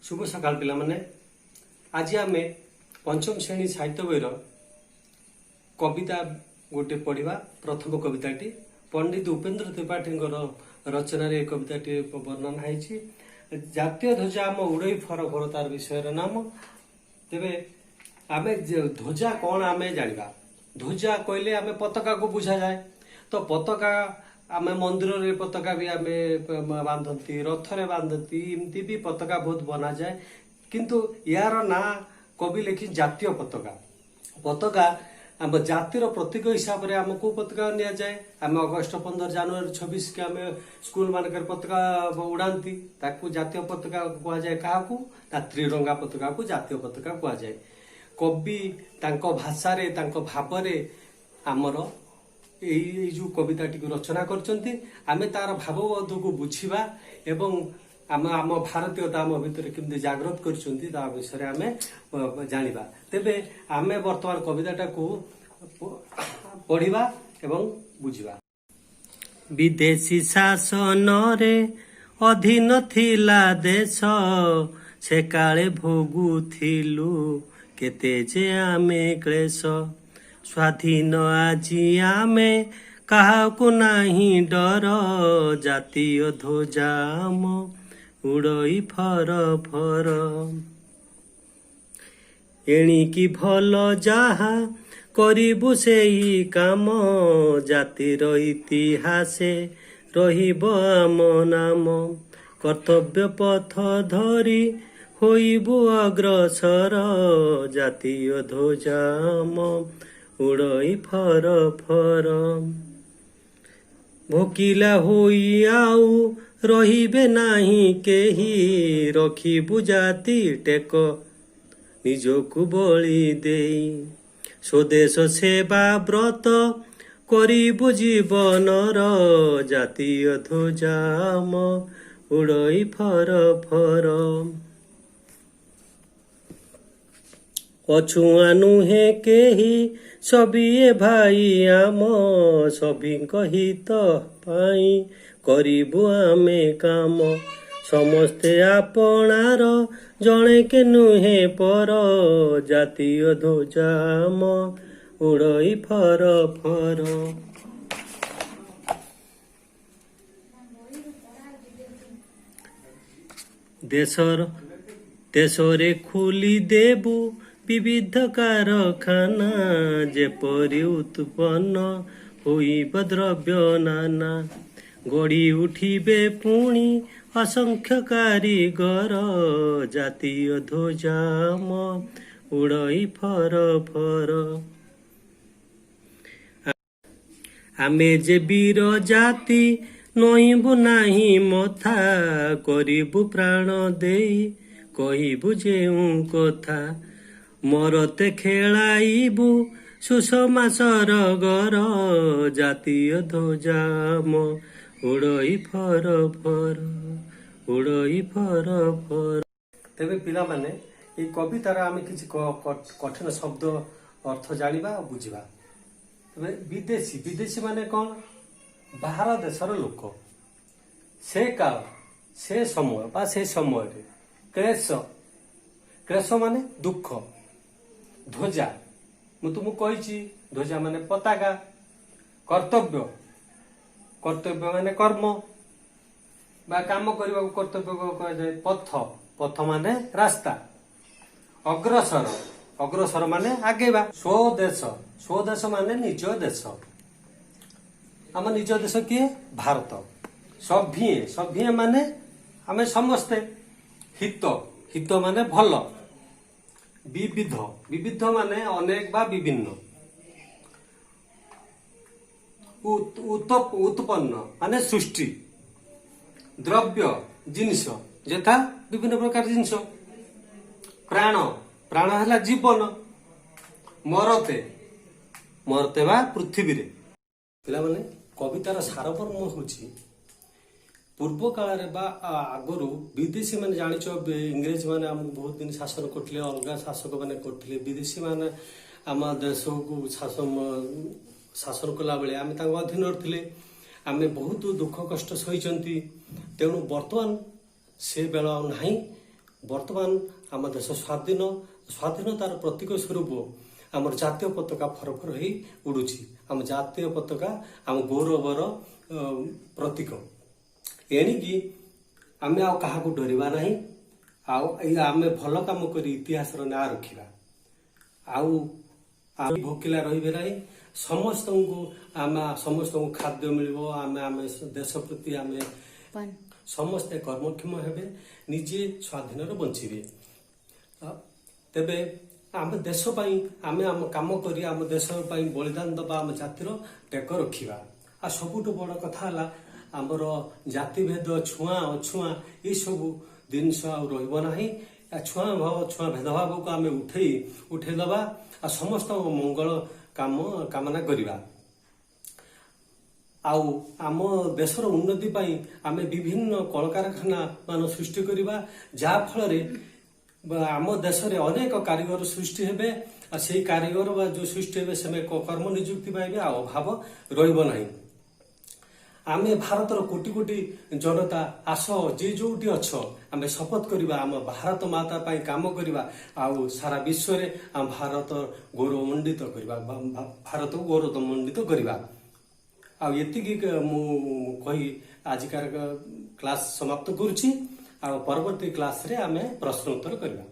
शुभ सकाल पिला माने आज आम पंचम श्रेणी साहित्य बहीर कविता गोटे पढ़ा। प्रथम कविताटी पंडित उपेन्द्र त्रिपाठी रचना कविताटी वर्णना है। जातीय ध्वजा आम उड़ई फर फर तार विषय नाम। तेरे आम ध्वजा कौन आम जाना। ध्वजा कहले आम पताका को बुझा जाए। तो पताका आम मंदिर रे पताका भी आम बांधती, रथरे बांधती, एमती भी पताका बहुत बना जाए। किंतु यार ना कवि लिखी जातीय पताका। पताका आम जातिर प्रतीक हिसाब से आम को पताका नि जाए। आम अगस्ट 15 जनवरी 26 के आम स्कूल मानक पताका उड़ाती, ताकू जातीय पताका कह जाए। क्या त्रिरंगा पताका को जातीय पताका कह जाए। कवि तांको भाषा रे तांको भाव रे आमर ये जो कविताटी को रचना करचंती। आमे तार भावबोध को बुझिबा एवं आम आम भारतीयता आम भितर केमती जागृत करचंती ता विषय आमे जानिबा। तेबे आमे वर्तमान कविताटा को पढ़िबा एवं बुझिबा। विदेशी शासन रे अधीन थिला देश, से काले भोगुथिलु केते जे आमे क्लेश। स्वाधीन आजी आमे काहाकु नाही डर, जातीय ध्वजा आम उड़ई फर फर। एणिकी भल जाहा करिबु सेई काम, जातिर इतिहासे रहिब आम नाम। कर्तव्य पथ धरी होइबु अग्रसर, जातीय ध्वजा आम उड़ई फर फर। भोकिला होई आउ रहिबे नाही केही, रखिबु जाति टेक निजकु बळी देई। स्वदेश सेवा व्रत करिबु जीवनर, जातीय ध्वजा आम उड़ई फर फर। अछुआ नुहे केही सबिए भाई आम, सभिंक हित पाई करिबु आमे काम। समस्ते आपणार जणे के नुहे पर, जातीय ध्वजा आम उड़ई फर फर। देशरे खुली देबु विविध कारखाना, जेपरि उत्पन्न होइब द्रव्य नाना। गढ़ी उठिबे पुणी असंख्य कारीगर, जातीय ध्वजा आम उड़ई फर फर। आमे जे वीर जाति नहिबु नाही मथा, करिबु प्राण देई कहिबु जेउ कथा। मरते खेलाइबु सुषमा सरगर, जातीय ध्वजा आम उड़ई फर फर उड़ई फर फर। तेबे पिला माने ये कवितार आम किसी कठिन शब्द अर्थ जानिबा बुझिबा। तेबे विदेशी विदेशी माने कौन? बाहर देशर लोक। से काल से समय बा से समय क्लेश क्लेश माने दुख। ध्वजा मु तुमको कही ध्वजा माने पताका। कर्तव्य कर्तव्य माने कर्म बा काम करने को कर्तव्य कह जाए। पथ पथ माने रास्ता। अग्रसर अग्रसर माने आगेवा। स्वदेश स्वदेश माने निज देश। आम निज देश किए? भारत। सभ्ये सभ्ये माने आमे समस्ते। हित हित माने भल। विविध विविध माने अनेक बा विभिन्न। उत्पन्न माने सृष्टि। द्रव्य जिनिस यथा विभिन्न प्रकार जिनिस। प्राण प्राण है जीवन। मरते मरते बा पृथ्वी रे। पिला माने कवितार सारमर्म होची पूर्व काल आगु विदेशी माने जानिच इंग्रेज माने आमको बहुत दिन शासन करथिले। अलग शासक माने करथिले। विदेशी माने आम देश को शासन कला बेले आम अधीन थिले। आम बहुत दुख कष्ट सही। तेणु बर्तमान से बेल ना ବର୍ତ୍ତମାନ ଆମ ଦେଶ ସ୍ୱାଧୀନତାର ପ୍ରତୀକ ସ୍ୱରୂପ ଆମର ଜାତୀୟ ପତାକା ଫରଫର ହେଇ ଉଡୁଛି। ଆମ ଜାତୀୟ ପତାକା ଆମ ଗୌରବର ପ୍ରତୀକ। ଏଣିକି ଆମେ ଆଉ କାହାକୁ ଡରିବା ନାହିଁ। ଆଉ ଆମେ ଭଲ କାମ କରି ଇତିହାସର ନାଁ ରଖିବା। ଆଉ ଭୋକିଲା ରହିବେ ନାହିଁ। ସମସ୍ତଙ୍କୁ ଖାଦ୍ୟ ମିଳିବ। ଆମେ ଦେଶ ପ୍ରତି ଆମେ ସମସ୍ତେ କର୍ମକ୍ଷମ ହେବେ, ନିଜେ ସ୍ୱାଧୀନରେ ବଞ୍ଚିବେ। ତେବେ ଆମେ ଦେଶ ପାଇଁ ଆମେ ଆମ କାମ କରି ଆମ ଦେଶ ପାଇଁ ବଳିଦାନ ଦେବା, ଆମ ଜାତିର ଟେକ ରଖିବା। ଆଉ ସବୁଠୁ ବଡ଼ କଥା ହେଲା ଆମର ଜାତିଭେଦ, ଛୁଆଁ ଅଛୁଆଁ ଏସବୁ ଜିନିଷ ଆଉ ରହିବ ନାହିଁ। ଛୁଆଁ ଭେଦଭାବକୁ ଆମେ ଉଠେଇଦେବା ଆଉ ସମସ୍ତଙ୍କ ମଙ୍ଗଳ କାମନା କରିବା। ଆଉ ଆମ ଦେଶର ଉନ୍ନତି ପାଇଁ ଆମେ ବିଭିନ୍ନ କଳକାରଖାନା ମାନ ସୃଷ୍ଟି କରିବା, ଯାହା ଫଳରେ ଆମ ଦେଶରେ ଅନେକ କାରିଗର ସୃଷ୍ଟି ହେବେ। ଆଉ ସେଇ କାରିଗର ବା ଯୋଉ ସୃଷ୍ଟି ହେବେ ସେମାନେ କର୍ମ ନିଯୁକ୍ତି ପାଇବେ, ଆଉ ଅଭାବ ରହିବ ନାହିଁ। ଆମେ ଭାରତର କୋଟି କୋଟି ଜନତା ଆସ, ଯେ ଯୋଉଠି ଅଛ, ଆମେ ଶପଥ କରିବା ଆମ ଭାରତ ମାତା ପାଇଁ କାମ କରିବା ଆଉ ସାରା ବିଶ୍ୱରେ ଆମ ଭାରତକୁ ଗୌରବମଣ୍ଡିତ କରିବା। ଆଉ ଏତିକି ମୁଁ କହି ଆଜିକାର କ୍ଲାସ ସମାପ୍ତ କରୁଛି। ଆଉ ପରବର୍ତ୍ତୀ କ୍ଲାସରେ ଆମେ ପ୍ରଶ୍ନ ଉତ୍ତର କରିବା।